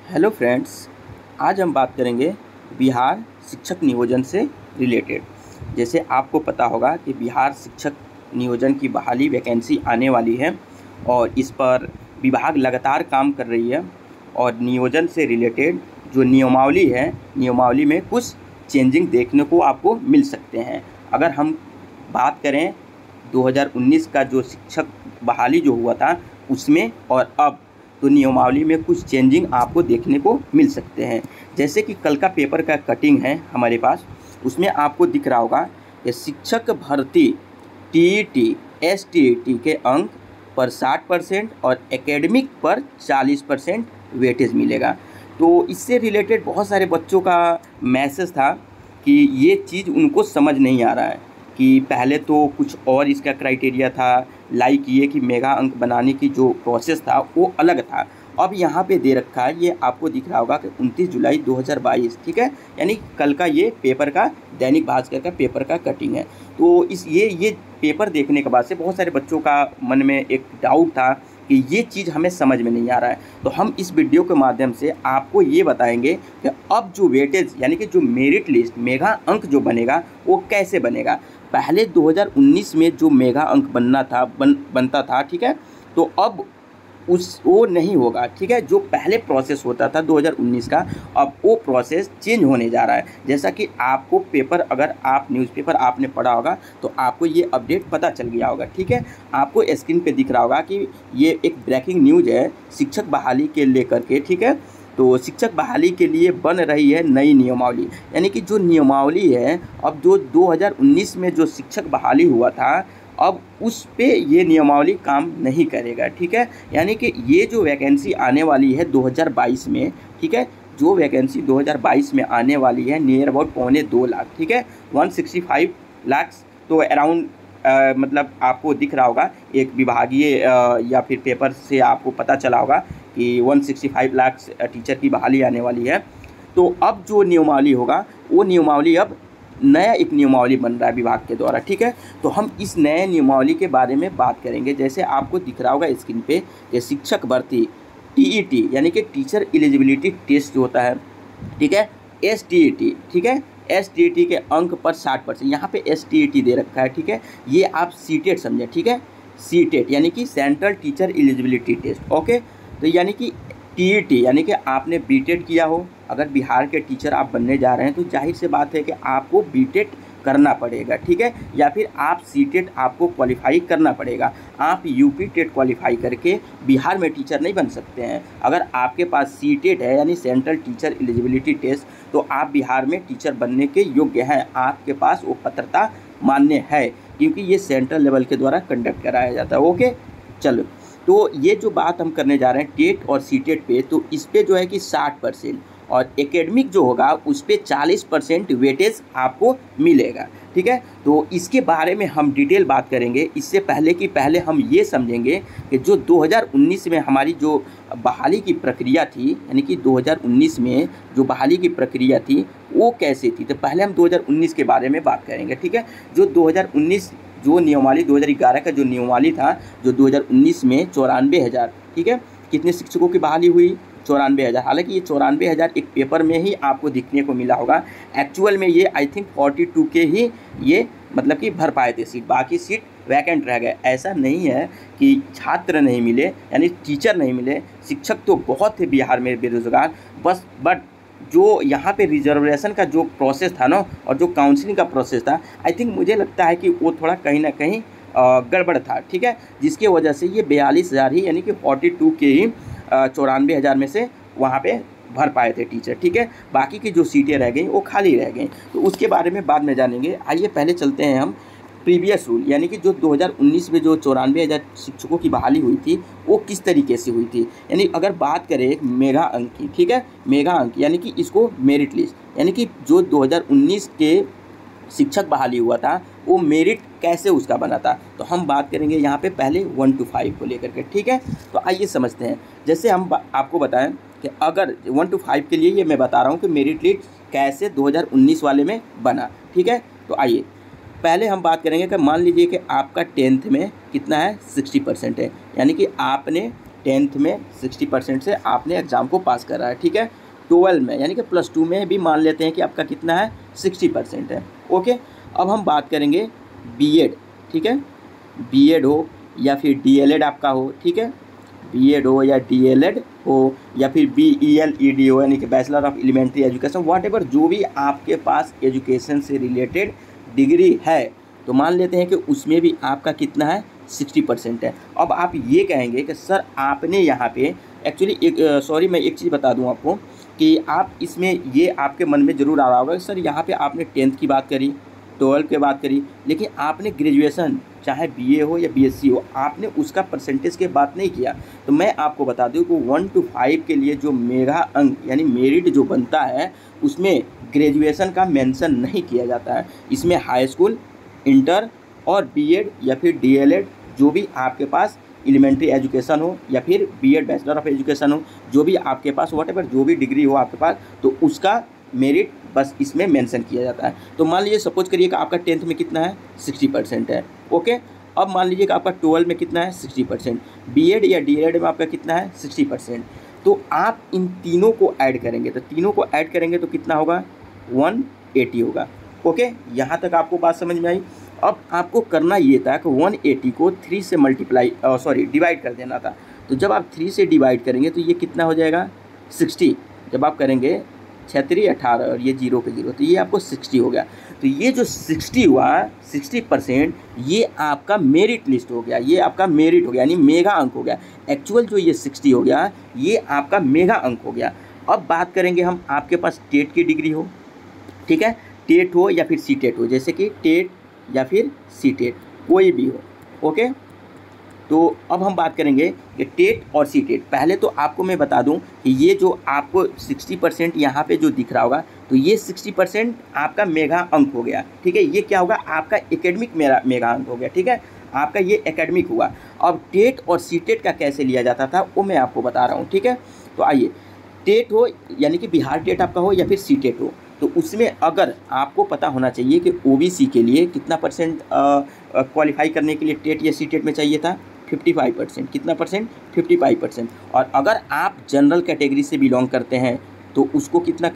Hello friends, आज हम बात करेंगे बिहार शिक्षक नियोजन से रिलेटेड। जैसे आपको पता होगा कि बिहार शिक्षक नियोजन की बहाली वैकेंसी आने वाली है और इस पर विभाग लगातार काम कर रही है। और नियोजन से रिलेटेड जो नियमावली है, नियमावली में कुछ चेंजिंग देखने को आपको मिल सकते हैं। अगर हम बात करें 2019 का जो शिक्षक बहाली जो हुआ था उसमें और अब, तो नियमावली में कुछ चेंजिंग आपको देखने को मिल सकते हैं। जैसे कि कल का पेपर का कटिंग है हमारे पास, उसमें आपको दिख रहा होगा कि शिक्षक भर्ती टीईटी एसटीईटी के अंक पर 60% और एकेडमिक पर 40% वेटेज मिलेगा। तो इससे रिलेटेड बहुत सारे बच्चों का मैसेज था कि ये चीज़ उनको समझ नहीं आ रहा है कि पहले तो कुछ और इसका क्राइटेरिया था, लाइक ये कि मेगा अंक बनाने की जो प्रोसेस था वो अलग था। अब यहाँ पे दे रखा है, ये आपको दिख रहा होगा कि 29 जुलाई 2022, ठीक है, यानी कल का ये पेपर का दैनिक भास्कर का पेपर का कटिंग है। तो ये पेपर देखने के बाद से बहुत सारे बच्चों का मन में एक डाउट था कि ये चीज़ हमें समझ में नहीं आ रहा है। तो हम इस वीडियो के माध्यम से आपको ये बताएंगे कि अब जो वेटेज यानी कि जो मेरिट लिस्ट मेगा अंक जो बनेगा वो कैसे बनेगा। पहले 2019 में जो मेगा अंक बनता था, ठीक है, तो अब वो नहीं होगा, ठीक है। जो पहले प्रोसेस होता था 2019 का, अब वो प्रोसेस चेंज होने जा रहा है। जैसा कि आपको पेपर, अगर आप न्यूज़पेपर आपने पढ़ा होगा तो आपको ये अपडेट पता चल गया होगा, ठीक है। आपको स्क्रीन पे दिख रहा होगा कि ये एक ब्रेकिंग न्यूज़ है शिक्षक बहाली के लेकर के, ठीक है। तो शिक्षक बहाली के लिए बन रही है नई नियमावली, यानी कि जो नियमावली है अब जो 2019 में जो शिक्षक बहाली हुआ था, अब उस पे ये नियमावली काम नहीं करेगा, ठीक है। यानी कि ये जो वैकेंसी आने वाली है 2022 में, ठीक है, जो वैकेंसी 2022 में आने वाली है नियर अबाउट 2.25 लाख, ठीक है, 165 लाख, तो अराउंड मतलब आपको दिख रहा होगा एक विभागीय या फिर पेपर से आपको पता चला होगा कि 165 लाख टीचर की बहाली आने वाली है। तो अब जो नियमावली होगा वो नियमावली अब नया एक नियमावली बन रहा है विभाग के द्वारा, ठीक है। तो हम इस नए नियमावली के बारे में बात करेंगे। जैसे आपको दिख रहा होगा स्क्रीन पे कि शिक्षक भर्ती टीईटी यानी कि टीचर एलिजिबिलिटी टेस्ट जो होता है, ठीक है, एसटीईटी, ठीक है, एसटीईटी के अंक पर 60%, यहाँ पे एसटीईटी दे रखा है, ठीक है। ये आप सीटेट समझें, ठीक है, सीटेट यानी कि central teacher eligibility test, okay. तो यानी कि टीईटी यानी कि आपने बीटेड किया हो, अगर बिहार के टीचर आप बनने जा रहे हैं तो जाहिर सी बात है कि आपको बीटेड करना पड़ेगा, ठीक है, या फिर आप सीटेट आपको क्वालिफाई करना पड़ेगा। आप यूपी टेट क्वालिफाई करके बिहार में टीचर नहीं बन सकते हैं। अगर आपके पास सीटेट है यानी सेंट्रल टीचर एलिजिबिलिटी टेस्ट, तो आप बिहार में टीचर बनने के योग्य हैं, आपके पास वो पात्रता मान्य है, क्योंकि ये सेंट्रल लेवल के द्वारा कंडक्ट कराया जाता है, ओके। चलो, तो ये जो बात हम करने जा रहे हैं टेट और सीटेट पे, तो इस पे जो है कि 60% और एकेडमिक जो होगा उस पे 40% वेटेज आपको मिलेगा, ठीक है। तो इसके बारे में हम डिटेल बात करेंगे। इससे पहले हम ये समझेंगे कि जो 2019 में हमारी जो बहाली की प्रक्रिया थी, यानी कि 2019 में जो बहाली की प्रक्रिया थी वो कैसे थी। तो पहले हम 2019 के बारे में बात करेंगे, ठीक है। जो 2019 जो नियमावली 2011 का जो नियमावली था, जो 2019 में 94,000, ठीक है, कितने शिक्षकों की बहाली हुई, 94,000। हालांकि ये 94,000 एक पेपर में ही आपको दिखने को मिला होगा, एक्चुअल में ये आई थिंक 42 के ही ये मतलब कि भर पाए थे सीट, बाकी सीट वैकेंट रह गए। ऐसा नहीं है कि छात्र नहीं मिले यानी टीचर नहीं मिले, शिक्षक तो बहुत थे बिहार में बेरोजगार, बट जो यहाँ पे रिजर्वेशन का जो प्रोसेस था ना और जो काउंसलिंग का प्रोसेस था, आई थिंक मुझे लगता है कि वो थोड़ा कहीं ना कहीं गड़बड़ था, ठीक है, जिसके वजह से ये 42,000 ही यानी कि 42 के ही 94,000 में से वहाँ पे भर पाए थे टीचर, ठीक है। बाकी की जो सीटें रह गई वो खाली रह गई, तो उसके बारे में बाद में जानेंगे। आइए पहले चलते हैं हम प्रीवियस रूल, यानी कि जो 2019 में जो 94,000 शिक्षकों की बहाली हुई थी वो किस तरीके से हुई थी। यानी अगर बात करें मेगा अंक की, ठीक है, मेगा अंक यानी कि इसको मेरिट लिस्ट, यानी कि जो 2019 के शिक्षक बहाली हुआ था वो मेरिट कैसे उसका बना था, तो हम बात करेंगे यहाँ पे पहले 1 to 5 को लेकर के, ठीक है। तो आइए समझते हैं। जैसे हम आपको बताएं कि अगर 1 to 5 के लिए ये मैं बता रहा हूँ कि मेरिट लिस्ट कैसे 2019 वाले में बना, ठीक है। तो आइए पहले हम बात करेंगे कि मान लीजिए कि आपका 10th में कितना है, 60% है, यानी कि आपने 10th में 60% से आपने एग्ज़ाम को पास करा है, ठीक है। 12 में यानी कि +2 में भी मान लेते हैं कि आपका कितना है, 60% है, ओके। अब हम बात करेंगे बीएड, ठीक है। बीएड हो या फिर डीएलएड आपका हो, ठीक है। बीएड हो या डीएलएड हो या फिर बीईएलईडी हो यानी कि bachelor of elementary education, whatever जो भी आपके पास एजुकेशन से रिलेटेड डिग्री है, तो मान लेते हैं कि उसमें भी आपका कितना है, 60% है। अब आप ये कहेंगे कि सर आपने यहाँ पे एक्चुअली मैं एक चीज़ बता दूँ आपको कि आप इसमें ये आपके मन में ज़रूर आ रहा होगा, सर यहाँ पे आपने 10th की बात करी, 12 की बात करी, लेकिन आपने ग्रेजुएशन चाहे बीए हो या बीएससी हो, आपने उसका परसेंटेज के बात नहीं किया। तो मैं आपको बता दूं कि 1 to 5 के लिए जो मेगा अंक यानी मेरिट जो बनता है, उसमें ग्रेजुएशन का मेंशन नहीं किया जाता है। इसमें हाई स्कूल, इंटर और बीएड या फिर डीएलएड जो भी आपके पास एलिमेंट्री एजुकेशन हो या फिर बीएड बैचलर ऑफ एजुकेशन हो, जो भी आपके पास व्हाटएवर जो भी डिग्री हो आपके पास, तो उसका मेरिट बस इसमें मेंशन किया जाता है। तो मान लीजिए सपोज करिए कि आपका 10th में कितना है, 60% है, ओके। अब मान लीजिए कि आपका 12 में कितना है, 60%, बीएड या डीएलएड में आपका कितना है, 60%। तो आप इन तीनों को ऐड करेंगे, तो तीनों को ऐड करेंगे तो कितना होगा, 180 होगा, ओके। यहाँ तक आपको बात समझ में आई। अब आपको करना ये था कि 180 को 3 से डिवाइड कर देना था। तो जब आप 3 से डिवाइड करेंगे तो ये कितना हो जाएगा, 60। जब आप करेंगे 6×3 18 और ये 0 पे 0, तो ये आपको 60 हो गया। तो ये जो 60 हुआ, 60%, ये आपका मेरिट लिस्ट हो गया, ये आपका मेरिट हो गया यानी मेगा अंक हो गया। एक्चुअल जो ये 60 हो गया, ये आपका मेगा अंक हो गया। अब बात करेंगे हम, आपके पास टेट की डिग्री हो, ठीक है, टेट हो या फिर सीटेट हो, जैसे कि टेट या फिर सीटेट कोई भी हो, ओके। तो अब हम बात करेंगे कि टेट और सीटेट। पहले तो आपको मैं बता दूं कि ये जो आपको 60% यहाँ पे जो दिख रहा होगा, तो ये 60% आपका मेगा अंक हो गया, ठीक है। ये क्या होगा, आपका एकेडमिक मेगा अंक हो गया, ठीक है, आपका ये एकेडमिक हुआ। अब टेट और सीटेट का कैसे लिया जाता था वो मैं आपको बता रहा हूँ, ठीक है। तो आइए, टेट हो यानी कि बिहार टेट आपका हो या फिर सीटेट हो, तो उसमें अगर आपको पता होना चाहिए कि ओबीसी के लिए कितना परसेंट क्वालिफाई करने के लिए टेट या सीटेट में चाहिए था, 55%। कितना परसेंट, 55%। और अगर आप जनरल कैटेगरी से बिलोंग करते हैं तो उसको कितना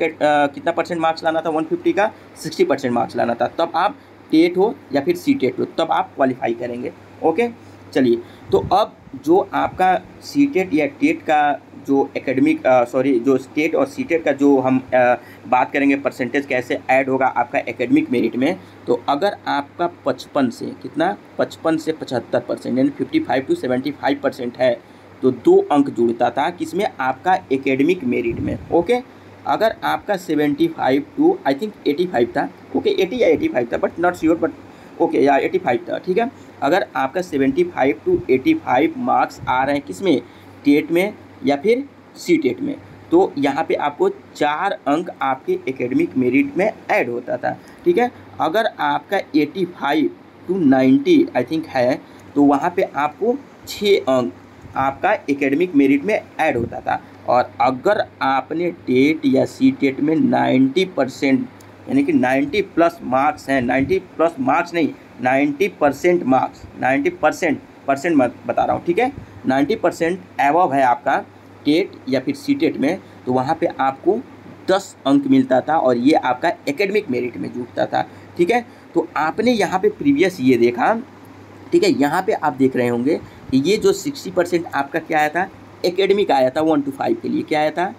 परसेंट मार्क्स लाना था, 150 का 60% मार्क्स लाना था। तब आप टेट हो या फिर सीटेट हो, तब आप क्वालिफाई करेंगे, ओके। चलिए, तो अब जो आपका सीटेट या टेट का जो एकेडमिक जो स्टेट और सीटेट का जो हम बात करेंगे परसेंटेज कैसे ऐड होगा आपका एकेडमिक मेरिट में, तो अगर आपका 55 से कितना, 55 से 75% यानी 55 to 75% है, तो 2 अंक जुड़ता था किसमें, आपका एकेडमिक मेरिट में, ओके। अगर आपका 75 to आई थिंक 85 था, ओके, 80 या 85 था, but not sure, but okay या 85 था, ठीक है। अगर आपका 75 to 85 मार्क्स आ रहे हैं किसमें, टेट में या फिर सीटेट में, तो यहाँ पे आपको 4 अंक आपके एकेडमिक मेरिट में ऐड होता था, ठीक है। अगर आपका 85 to 90 आई थिंक है, तो वहाँ पे आपको 6 अंक आपका एकेडमिक मेरिट में ऐड होता था। और अगर आपने टेट या सीटेट में 90% यानी कि 90 प्लस मार्क्स हैं, 90 प्लस मार्क्स नहीं, 90% मार्क्स, 90% मैं बता रहा हूँ, ठीक है, 90% एवव है आपका टेट या फिर सीटेट में, तो वहाँ पे आपको 10 अंक मिलता था और ये आपका एकेडमिक मेरिट में जुड़ता था, ठीक है। तो आपने यहाँ पे प्रीवियस ये देखा, ठीक है, यहाँ पे आप देख रहे होंगे कि ये जो 60% आपका क्या आया था, एकेडमिक आया था 1 to 5 के लिए, क्या आया था,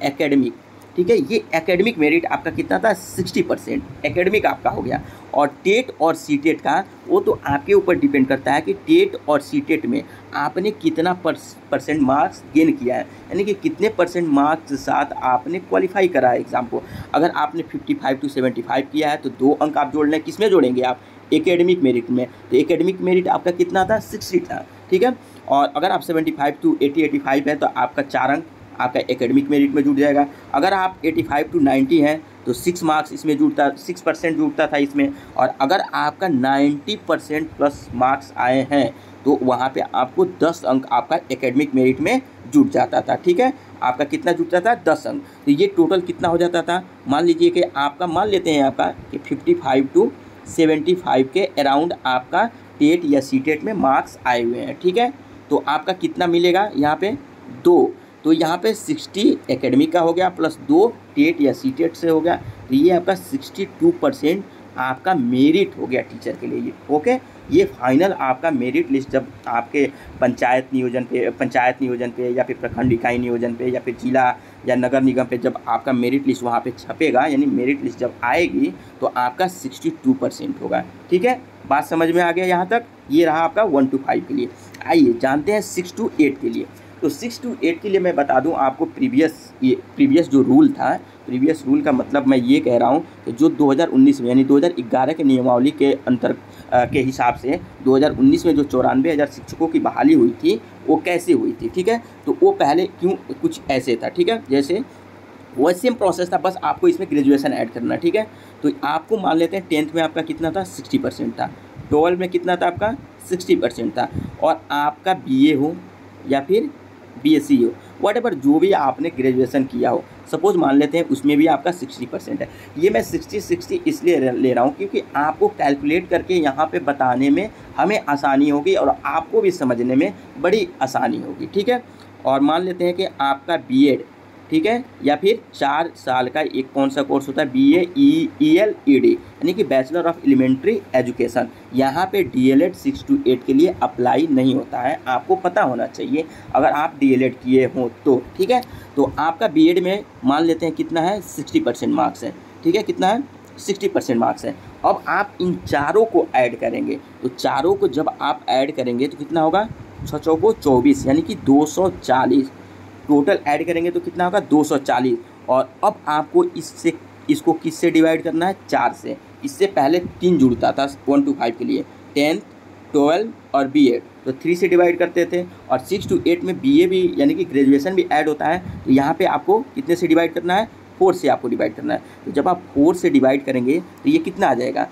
एकेडमिक, ठीक है। ये एकेडमिक मेरिट आपका कितना था, 60% एकेडमिक आपका हो गया। और टेट और सीटेट का वो तो आपके ऊपर डिपेंड करता है कि टेट और सीटेट में आपने कितना परसेंट मार्क्स गेन किया है, यानी कि कितने परसेंट मार्क्स के साथ आपने क्वालिफाई करा है एग्ज़ाम को। अगर आपने 55 to 75 किया है तो 2 अंक आप जोड़ लें, किस में जोड़ेंगे आप, एकेडमिक मेरिट में। तो एकेडमिक मेरिट आपका कितना था, 60 था, ठीक है। और अगर आप 75 to 85 है तो आपका 4 अंक आपका एकेडमिक मेरिट में जुड़ जाएगा। अगर आप 85 to 90 हैं तो 6 मार्क्स इसमें जुड़ता, 6% जुड़ता था इसमें। और अगर आपका 90% प्लस मार्क्स आए हैं तो वहाँ पे आपको 10 अंक आपका एकेडमिक मेरिट में जुड़ जाता था, ठीक है। आपका कितना जुड़ता था, 10 अंक। तो ये टोटल कितना हो जाता था, मान लीजिए कि आपका, मान लेते हैं आपका कि 55 to 75 के अराउंड आपका टेट या सीटेट में मार्क्स आए हुए हैं, ठीक है। तो आपका कितना मिलेगा यहाँ पे 2। तो यहाँ पे 60 एकेडमिक का हो गया प्लस 2 टेट या सी टेट से हो गया, तो ये आपका 62% आपका मेरिट हो गया टीचर के लिए। ओके, ये फाइनल आपका मेरिट लिस्ट जब आपके पंचायत नियोजन पे या फिर प्रखंड इकाई नियोजन पे या फिर जिला या नगर निगम पे जब आपका मेरिट लिस्ट वहाँ पे छपेगा, यानी मेरिट लिस्ट जब आएगी तो आपका 62% होगा। ठीक है, बात समझ में आ गया यहाँ तक। ये रहा आपका 1 to 5 के लिए। आइए जानते हैं 6 to 8 के लिए। तो 6 to 8 के लिए मैं बता दूं आपको प्रीवियस जो रूल था, प्रीवियस रूल का मतलब मैं ये कह रहा हूं कि जो 2019 में यानी 2011 के नियमावली के के हिसाब से 2019 में जो 94,000 शिक्षकों की बहाली हुई थी वो कैसे हुई थी। ठीक है, तो वो पहले क्यों कुछ ऐसे था। ठीक है, जैसे वो सेम प्रोसेस था, बस आपको इसमें ग्रेजुएशन ऐड करना। ठीक है, तो आपको मान लेते हैं 10th में आपका कितना था 60% था, 12 में कितना था आपका 60% था, और आपका BA हो या फिर BSc हो, व्हाटएवर जो भी आपने ग्रेजुएशन किया हो, सपोज मान लेते हैं उसमें भी आपका 60% है। ये मैं 60 इसलिए ले रहा हूँ क्योंकि आपको कैलकुलेट करके यहाँ पे बताने में हमें आसानी होगी और आपको भी समझने में बड़ी आसानी होगी। ठीक है, और मान लेते हैं कि आपका B.Ed, ठीक है, या फिर 4 साल का एक कौन सा कोर्स होता है BA-EL-ED यानी कि बैचलर ऑफ एलिमेंट्री एजुकेशन। यहाँ पे DLED 6 to 8 के लिए अप्लाई नहीं होता है, आपको पता होना चाहिए अगर आप DLED किए हो तो। ठीक है, तो आपका B.Ed में मान लेते हैं कितना है 60% मार्क्स है। ठीक है, कितना है 60% मार्क्स है। अब आप इन चारों को ऐड करेंगे, तो चारों को जब आप ऐड करेंगे तो कितना होगा 6 चौको 24 यानी कि 240 टोटल ऐड करेंगे तो कितना होगा 240। और अब आपको इसको किससे डिवाइड करना है 4 से। इससे पहले 3 जुड़ता था 1 to 5 के लिए, 10th, 12 और B.Ed, तो 3 से डिवाइड करते थे। और 6 to 8 में BA भी यानी कि ग्रेजुएशन भी ऐड होता है, तो यहाँ पे आपको कितने से डिवाइड करना है 4 से आपको डिवाइड करना है। तो जब आप 4 से डिवाइड करेंगे तो ये कितना आ जाएगा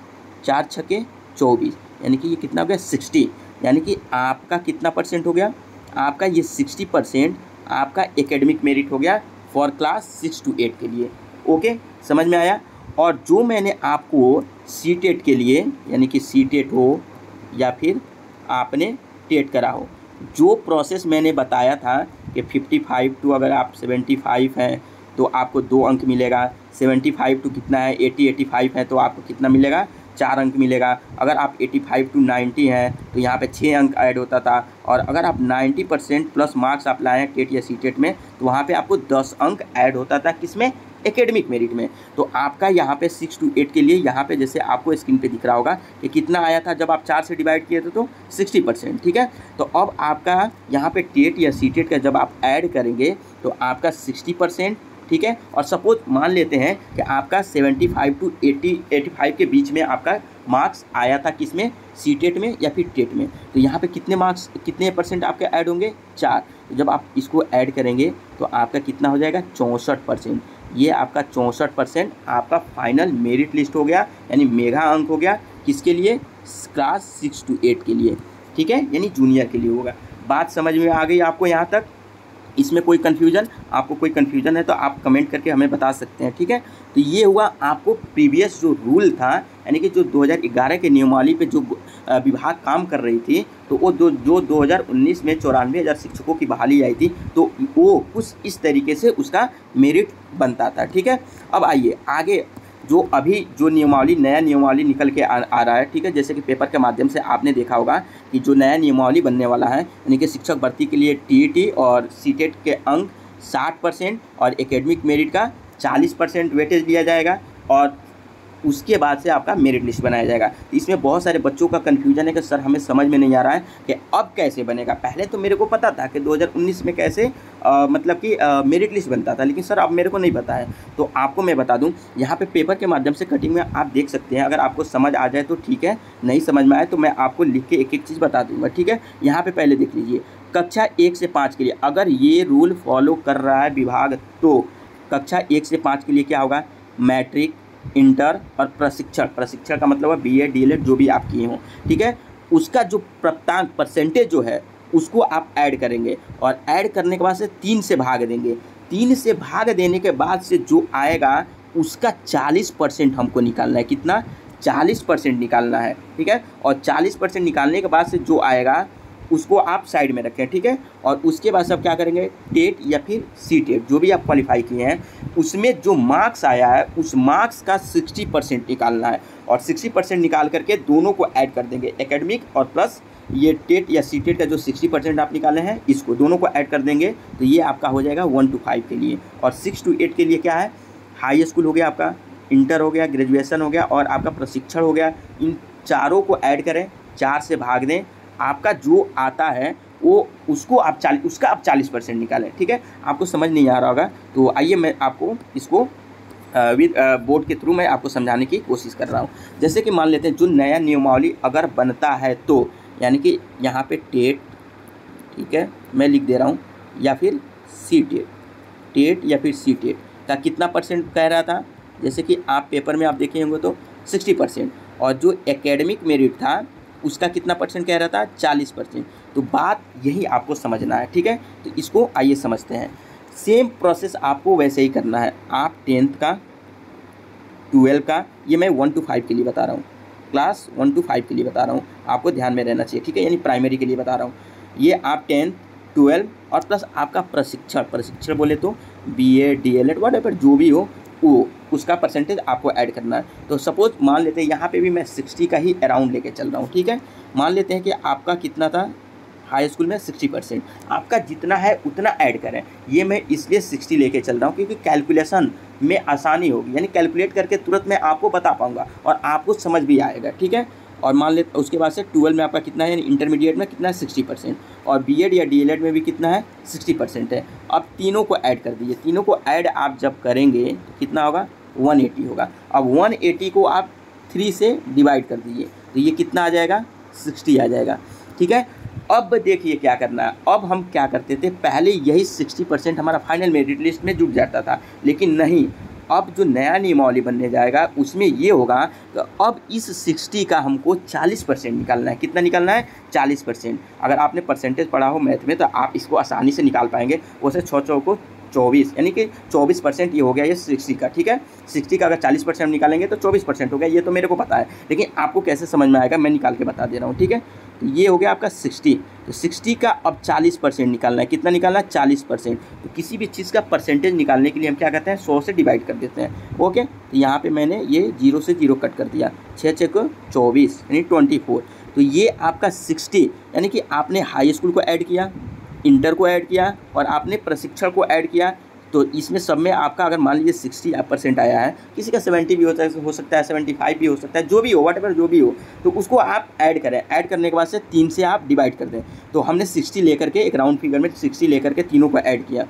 4 छके 24 यानी कि ये कितना हो गया 60, यानी कि आपका कितना परसेंट हो गया, आपका ये 60% आपका एकेडमिक मेरिट हो गया फॉर क्लास 6 to 8 के लिए। ओके, समझ में आया। और जो मैंने आपको C.TET के लिए यानी कि C.TET हो या फिर आपने टेट करा हो, जो प्रोसेस मैंने बताया था कि 55 to अगर आप 75 हैं तो आपको 2 अंक मिलेगा, 75 to कितना है 85 है तो आपको कितना मिलेगा 4 अंक मिलेगा। अगर आप 85 to 90 हैं तो यहाँ पे 6 अंक ऐड होता था, और अगर आप 90% प्लस मार्क्स आप लाएँ टेट या C.TET में तो वहाँ पे आपको 10 अंक ऐड होता था, किसमें एकेडमिक मेरिट में। तो आपका यहाँ पे 6 to 8 के लिए यहाँ पे जैसे आपको स्क्रीन पे दिख रहा होगा कि कितना आया था जब आप 4 से डिवाइड किए थे तो 60%। ठीक है, तो अब आपका यहाँ पे टेट या C.TET का जब आप ऐड करेंगे तो आपका 60%। ठीक है, और सपोज मान लेते हैं कि आपका 75 to 85 के बीच में आपका मार्क्स आया था किसमें C.TET में या फिर टेट में, तो यहाँ पे कितने परसेंट आपके ऐड होंगे 4। तो जब आप इसको ऐड करेंगे तो आपका कितना हो जाएगा 64%। ये आपका 64% आपका फाइनल मेरिट लिस्ट हो गया, यानी मेगा अंक हो गया किसके लिए क्लास 6 to 8 के लिए। ठीक है, यानी जूनियर के लिए होगा। बात समझ में आ गई आपको यहाँ तक? इसमें कोई कन्फ्यूजन, आपको कोई कन्फ्यूजन है तो आप कमेंट करके हमें बता सकते हैं। ठीक है, तो ये हुआ आपको प्रीवियस जो रूल था, यानी कि जो 2011 के नियमावली पे जो विभाग काम कर रही थी, तो वो जो 2019 में 94,000 शिक्षकों की बहाली आई थी, तो वो कुछ इस तरीके से उसका मेरिट बनता था। ठीक है, अब आइए आगे जो अभी जो नियमावली नया नियमावली निकल के आ रहा है। ठीक है, जैसे कि पेपर के माध्यम से आपने देखा होगा कि जो नया नियमावली बनने वाला है, यानी कि शिक्षक भर्ती के लिए TET और C.TET के अंक 60% और एकेडमिक मेरिट का 40% वेटेज दिया जाएगा, और उसके बाद से आपका मेरिट लिस्ट बनाया जाएगा। इसमें बहुत सारे बच्चों का कन्फ्यूजन है कि सर हमें समझ में नहीं आ रहा है कि अब कैसे बनेगा। पहले तो मेरे को पता था कि 2019 में कैसे मतलब कि मेरिट लिस्ट बनता था, लेकिन सर अब मेरे को नहीं पता है। तो आपको मैं बता दूं, यहाँ पे पेपर के माध्यम से कटिंग में आप देख सकते हैं। अगर आपको समझ आ जाए तो ठीक है, नहीं समझ में आए तो मैं आपको लिख के एक एक चीज़ बता दूँगा। ठीक है, यहाँ पर पहले देख लीजिए, कक्षा 1 से 5 के लिए अगर ये रूल फॉलो कर रहा है विभाग, तो कक्षा 1 से 5 के लिए क्या होगा, मैट्रिक, इंटर और प्रशिक्षण का मतलब है B.Ed D.LED जो भी आप किए हों। ठीक है, उसका जो प्राप्तांक परसेंटेज जो है उसको आप ऐड करेंगे, और ऐड करने के बाद से 3 से भाग देंगे। 3 से भाग देने के बाद से जो आएगा उसका 40% हमको निकालना है। कितना 40% निकालना है। ठीक है, और 40% निकालने के बाद से जो आएगा उसको आप साइड में रखें, ठीक है। और उसके बाद सब क्या करेंगे, टेट या फिर सी टेट जो भी आप क्वालिफाई किए हैं उसमें जो मार्क्स आया है उस मार्क्स का 60% निकालना है, और 60% निकाल करके दोनों को ऐड कर देंगे, एकेडमिक और प्लस ये टेट या सी टेट का जो 60% आप निकाले हैं इसको दोनों को ऐड कर देंगे, तो ये आपका हो जाएगा 1 to 5 के लिए। और 6 to 8 के लिए क्या है, हाई स्कूल हो गया आपका, इंटर हो गया, ग्रेजुएशन हो गया और आपका प्रशिक्षण हो गया। इन चारों को ऐड करें, 4 से भाग दें, आपका जो आता है वो उसको आप 40% निकालें, ठीक है। आपको समझ नहीं आ रहा होगा तो आइए मैं आपको इसको विद बोर्ड के थ्रू मैं आपको समझाने की कोशिश कर रहा हूँ। जैसे कि मान लेते हैं जो नया नियमावली अगर बनता है तो, यानी कि यहाँ पे टेट, ठीक है, मैं लिख दे रहा हूँ, या फिर सी टेट, टेट या फिर सी टेट का कितना परसेंट कह रहा था, जैसे कि आप पेपर में आप देखे होंगे तो 60%, और जो एकेडमिक मेरिट था उसका कितना परसेंट कह रहा था, 40%। तो बात यही आपको समझना है, ठीक है। तो इसको आइए समझते हैं। सेम प्रोसेस आपको वैसे ही करना है। आप 10th का, 12 का, ये मैं 1 to 5 के लिए बता रहा हूँ, क्लास 1 to 5 के लिए बता रहा हूँ, आपको ध्यान में रहना चाहिए, ठीक है, यानी प्राइमरी के लिए बता रहा हूँ। ये आप 10th, 12 और प्लस आपका प्रशिक्षण बोले तो BA DLED व्हाटएवर जो भी हो वो उसका परसेंटेज आपको ऐड करना है। तो सपोज मान लेते हैं यहाँ पे भी मैं 60 का ही अराउंड लेके चल रहा हूँ, ठीक है। मान लेते हैं कि आपका कितना था हाई स्कूल में 60%, आपका जितना है उतना ऐड करें। ये मैं इसलिए 60 लेके चल रहा हूँ क्योंकि कैलकुलेशन में आसानी होगी, यानी कैलकुलेट करके तुरंत मैं आपको बता पाऊँगा और आपको समझ भी आएगा, ठीक है। और मान लेते उसके बाद से 12 में आपका कितना है, यानी इंटरमीडिएट में कितना है, 60%, और BEd या DLED में भी कितना है, 60% है। अब तीनों को ऐड कर दीजिए, तीनों को ऐड आप जब करेंगे तो कितना होगा, 180 होगा। अब 180 को आप 3 से डिवाइड कर दीजिए तो ये कितना आ जाएगा, 60 आ जाएगा, ठीक है। अब देखिए क्या करना है, अब हम क्या करते थे, पहले यही 60% हमारा फाइनल मेरिट लिस्ट में जुड़ जाता था, लेकिन नहीं, अब जो नया नियमावली बनने जाएगा उसमें ये होगा तो अब इस 60 का हमको 40% निकालना है। कितना निकालना है, 40%। अगर आपने परसेंटेज पढ़ा हो मैथ में तो आप इसको आसानी से निकाल पाएंगे। वैसे 6 चौको 24, यानी कि 24% ये हो गया ये 60 का, ठीक है। 60 का अगर 40% निकालेंगे तो 24% हो गया, ये तो मेरे को पता है, लेकिन आपको कैसे समझ में आएगा मैं निकाल के बता दे रहा हूँ, ठीक है। तो ये हो गया आपका 60, तो 60 का अब 40% निकालना है। कितना निकालना है, 40%। तो किसी भी चीज़ का परसेंटेज निकालने के लिए हम क्या करते हैं, 100 से डिवाइड कर देते हैं, ओके। तो यहाँ पे मैंने ये 0 से 0 कट कर दिया, 6 6 को 24 यानी 24। तो ये आपका 60, यानी कि आपने हाई स्कूल को ऐड किया, इंटर को ऐड किया और आपने प्रशिक्षण को ऐड किया, तो इसमें सब में आपका अगर मान लीजिए 60% आया है, किसी का 70 भी हो सकता है, 75 भी हो सकता है, जो भी हो व्हाटएवर जो भी हो, तो उसको आप ऐड करें। ऐड करने के बाद से 3 से आप डिवाइड कर दें। तो हमने 60 लेकर के एक राउंड फिगर में 60 लेकर के तीनों को ऐड किया,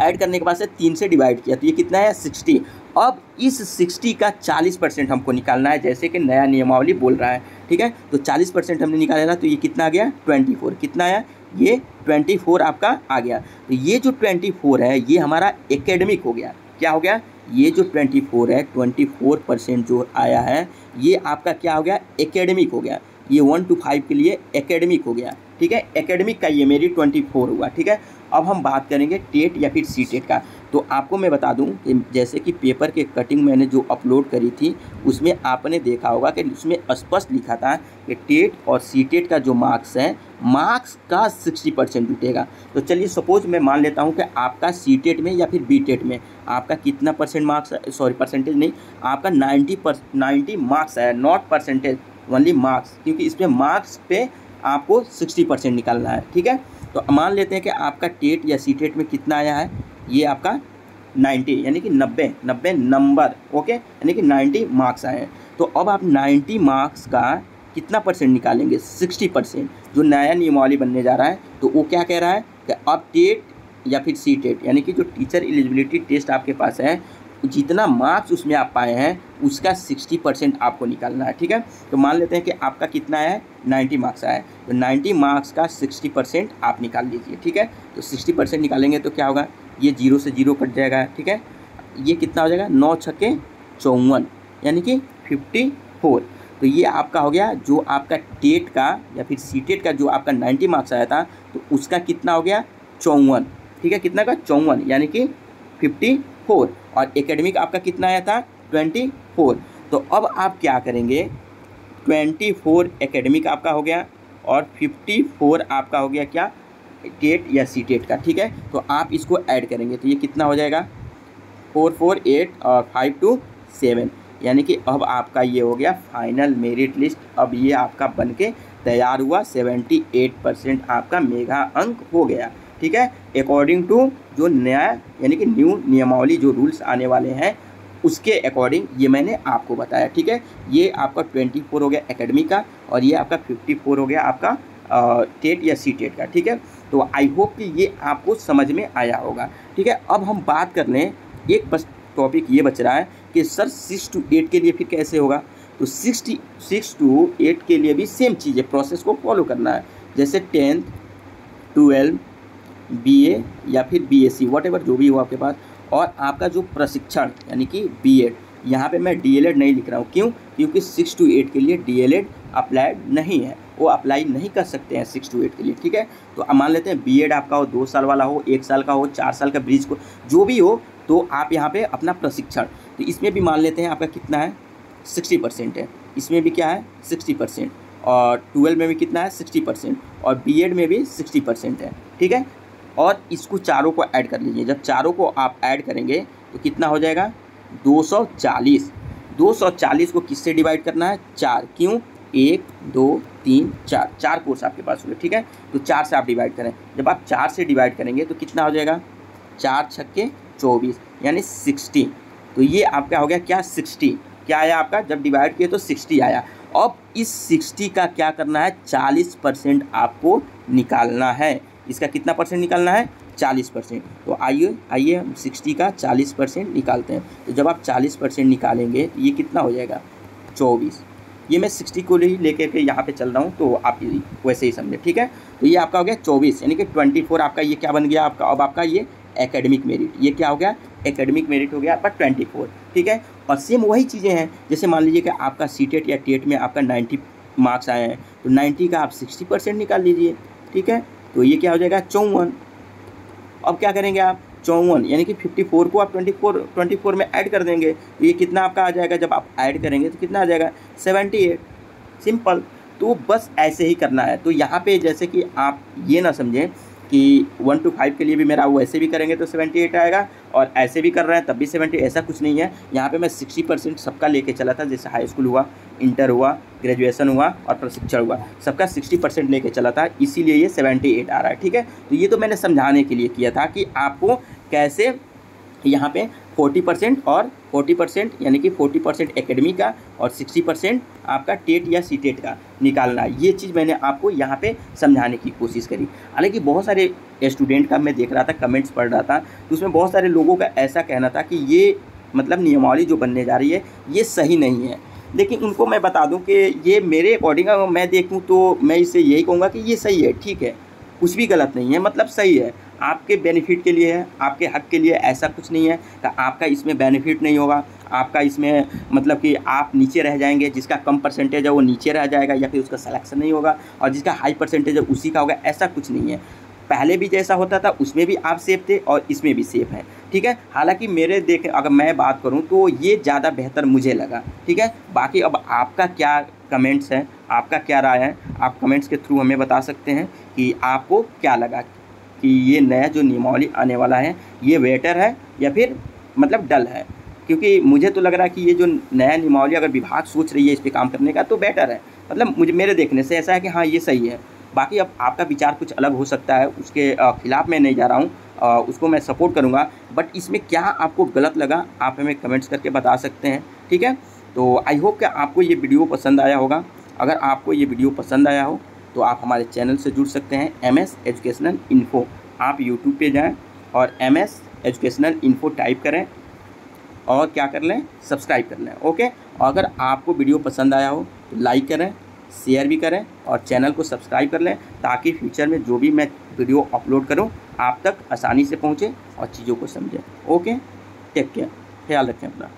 ऐड करने के बाद से 3 से डिवाइड किया, तो ये कितना है, 60। अब इस 60 का 40% हमको निकालना है, जैसे कि नया नियमावली बोल रहा है, ठीक है। तो 40% हमने निकाला, तो ये कितना आ गया, 24। कितना आया, ये 24 आपका आ गया। तो ये जो 24 है ये हमारा एकेडमिक हो गया। क्या हो गया, ये जो 24 है, 24% जो आया है ये आपका क्या हो गया, एकेडमिक हो गया। ये 1 to 5 के लिए एकेडमिक हो गया, ठीक है। एकेडमिक का ये मेरी 24 हुआ, ठीक है। अब हम बात करेंगे टेट या फिर सी टेट का। तो आपको मैं बता दूं कि जैसे कि पेपर के कटिंग मैंने जो अपलोड करी थी उसमें आपने देखा होगा कि उसमें स्पष्ट लिखा था कि टेट और सी टेट का जो मार्क्स है, मार्क्स का 60% जुटेगा। तो चलिए सपोज मैं मान लेता हूं कि आपका सी टेट में या फिर बी टेट में आपका कितना परसेंट मार्क्स है, सॉरी परसेंटेज नहीं, आपका 90 मार्क्स है, नॉट परसेंटेज ओनली मार्क्स, क्योंकि इसमें मार्क्स पे आपको 60% निकालना है, ठीक है। तो मान लेते हैं कि आपका टेट या सी टेट में कितना आया है, ये आपका 90 यानी कि 90 नंबर, ओके, यानी कि 90 मार्क्स आए हैं। तो अब आप 90 मार्क्स का कितना परसेंट निकालेंगे, 60%। जो नया नियमावली बनने जा रहा है तो वो क्या कह रहा है कि अब टेट या फिर सी टेट यानी कि जो टीचर एलिजिबिलिटी टेस्ट आपके पास है, जितना मार्क्स उसमें आप पाए हैं उसका 60% आपको निकालना है, ठीक है। तो मान लेते हैं कि आपका कितना है, 90 मार्क्स आया है, तो 90 मार्क्स का 60% आप निकाल लीजिए, ठीक है। तो 60% निकालेंगे तो क्या होगा, ये 0 से 0 कट जाएगा, ठीक है। ये कितना हो जाएगा, 9 छक्के 54 यानी कि 54। तो ये आपका हो गया जो आपका टेट का या फिर सी टेट का जो आपका 90 मार्क्स आया था तो उसका कितना हो गया, 54, ठीक है। कितना का, 54 यानी कि 54। और एकेडमिक आपका कितना आया था, 24। तो अब आप क्या करेंगे, 24 एकेडमिक आपका हो गया और 54 आपका हो गया क्या, टेट या सी टेट का। ठीक है, तो आप इसको ऐड करेंगे तो ये कितना हो जाएगा, 4 4 8 और 5 2 7, यानी कि अब आपका ये हो गया फाइनल मेरिट लिस्ट। अब ये आपका बन के तैयार हुआ, 78% आपका मेगा अंक हो गया। ठीक है, अकॉर्डिंग टू जो नया यानी कि न्यू नियमावली जो रूल्स आने वाले हैं उसके अकॉर्डिंग ये मैंने आपको बताया। ठीक है, ये आपका 24 हो गया एकेडमी का और ये आपका 54 हो गया आपका टेट या सी टेट का। ठीक है, तो आई होप कि ये आपको समझ में आया होगा। ठीक है, अब हम बात कर लें, एक बस टॉपिक ये बच रहा है कि सर 6 to 8 के लिए फिर कैसे होगा। तो 6 to 8 के लिए भी सेम चीज़ है, प्रोसेस को फॉलो करना है। जैसे 10th 12 BA या फिर BSc वॉटेवर जो भी हो आपके पास, और आपका जो प्रशिक्षण यानी कि B.Ed, यहाँ पे मैं DLED नहीं लिख रहा हूँ। क्यों, क्योंकि 6 to 8 के लिए DLED अप्लाइड नहीं है, वो अप्लाई नहीं कर सकते हैं 6 to 8 के लिए। ठीक है, तो अब मान लेते हैं B.Ed आपका हो 2 साल वाला हो, 1 साल का हो, 4 साल का ब्रिज को जो भी हो, तो आप यहाँ पे अपना प्रशिक्षण, तो इसमें भी मान लेते हैं आपका कितना है, 60% है। इसमें भी क्या है, 60%, और 12 में भी कितना है, 60%, और B.Ed में भी 60% है। ठीक है, और इसको चारों को ऐड कर लीजिए। जब चारों को आप ऐड करेंगे तो कितना हो जाएगा, 240। 240 को किससे डिवाइड करना है, 4। क्यों, 1 2 3 4, 4 कोर्स आपके पास हुए। ठीक है, तो 4 से आप डिवाइड करें। जब आप 4 से डिवाइड करेंगे तो कितना हो जाएगा, 4 छक्के 24 यानी 60। तो ये आपका हो गया क्या, 60। क्या आया आपका, जब डिवाइड किए तो 60 आया। अब इस 60 का क्या करना है, 40% आपको निकालना है। इसका कितना परसेंट निकालना है, 40%। तो आइए हम 60 का 40% निकालते हैं। तो जब आप 40% निकालेंगे तो ये कितना हो जाएगा, 24। ये मैं 60 को ही लेके के यहाँ पे चल रहा हूँ, तो आप वैसे ही समझे। ठीक है, तो ये आपका हो गया 24, यानी कि 24 आपका ये क्या बन गया आपका, अब आपका ये एकेडमिक मेरिट, ये क्या हो गया, एकेडमिक मेरिट हो गया आपका 24। ठीक है, और सेम वही चीज़ें हैं, जैसे मान लीजिए कि आपका सी टेट या टेट में आपका 90 मार्क्स आए हैं, तो 90 का आप 60% निकाल लीजिए। ठीक है, तो ये क्या हो जाएगा, 54। अब क्या करेंगे आप, 54 यानी कि 54 को आप 24 में ऐड कर देंगे, तो ये कितना आपका आ जाएगा, जब आप ऐड करेंगे तो कितना आ जाएगा, 78। सिंपल, तो बस ऐसे ही करना है। तो यहाँ पे जैसे कि आप ये ना समझें कि 1 to 5 के लिए भी मेरा वैसे भी करेंगे तो 78 आएगा, और ऐसे भी कर रहे हैं तब भी 70, ऐसा कुछ नहीं है। यहाँ पे मैं 60% सबका लेके चला था, जैसे हाई स्कूल हुआ, इंटर हुआ, ग्रेजुएशन हुआ और प्रशिक्षण हुआ, सबका 60% लेके चला था, इसीलिए ये 78 आ रहा है। ठीक है, तो ये तो मैंने समझाने के लिए किया था कि आपको कैसे यहाँ पे 40% और 40% यानी कि 40% एकेडमी का और 60% आपका टेट या सी टेट का निकालना है। ये चीज़ मैंने आपको यहाँ पे समझाने की कोशिश करी। हालांकि बहुत सारे स्टूडेंट का मैं देख रहा था, कमेंट्स पढ़ रहा था, तो उसमें बहुत सारे लोगों का ऐसा कहना था कि ये मतलब नियमावली जो बनने जा रही है ये सही नहीं है। लेकिन उनको मैं बता दूं कि ये मेरे अकॉर्डिंग मैं देखूं तो मैं इसे यही कहूँगा कि ये सही है, ठीक है, कुछ भी गलत नहीं है, मतलब सही है, आपके बेनिफिट के लिए है, आपके हक के लिए। ऐसा कुछ नहीं है कि आपका इसमें बेनिफिट नहीं होगा, आपका इसमें मतलब कि आप नीचे रह जाएंगे, जिसका कम परसेंटेज है वो नीचे रह जाएगा या फिर उसका सिलेक्शन नहीं होगा, और जिसका हाई परसेंटेज है उसी का होगा, ऐसा कुछ नहीं है। पहले भी जैसा होता था उसमें भी आप सेफ थे और इसमें भी सेफ है। ठीक है, हालांकि मेरे अगर मैं बात करूं तो ये ज़्यादा बेहतर मुझे लगा। ठीक है, बाकी अब आपका क्या कमेंट्स है, आपका क्या राय है, आप कमेंट्स के थ्रू हमें बता सकते हैं कि आपको क्या लगा कि ये नया जो नियमावली आने वाला है ये बेटर है या फिर मतलब डल है। क्योंकि मुझे तो लग रहा है कि ये जो नया नियमावली अगर विभाग सोच रही है इस पर काम करने का तो बेटर है, मतलब मेरे देखने से ऐसा है कि हाँ ये सही है। बाकी अब आपका विचार कुछ अलग हो सकता है, उसके खिलाफ़ मैं नहीं जा रहा हूँ, उसको मैं सपोर्ट करूँगा, बट इसमें क्या आपको गलत लगा आप हमें कमेंट्स करके बता सकते हैं। ठीक है, तो आई होप कि आपको ये वीडियो पसंद आया होगा। अगर आपको ये वीडियो पसंद आया हो तो आप हमारे चैनल से जुड़ सकते हैं, MS एजुकेशनल इन्फो। आप यूट्यूब पे जाएं और MS एजुकेशनल इन्फो टाइप करें और क्या कर लें, सब्सक्राइब कर लें। ओके, अगर आपको वीडियो पसंद आया हो तो लाइक करें, शेयर भी करें और चैनल को सब्सक्राइब कर लें, ताकि फ्यूचर में जो भी मैं वीडियो अपलोड करूं आप तक आसानी से पहुंचे और चीज़ों को समझें। ओके, टेक केयर, ख्याल रखें अपना।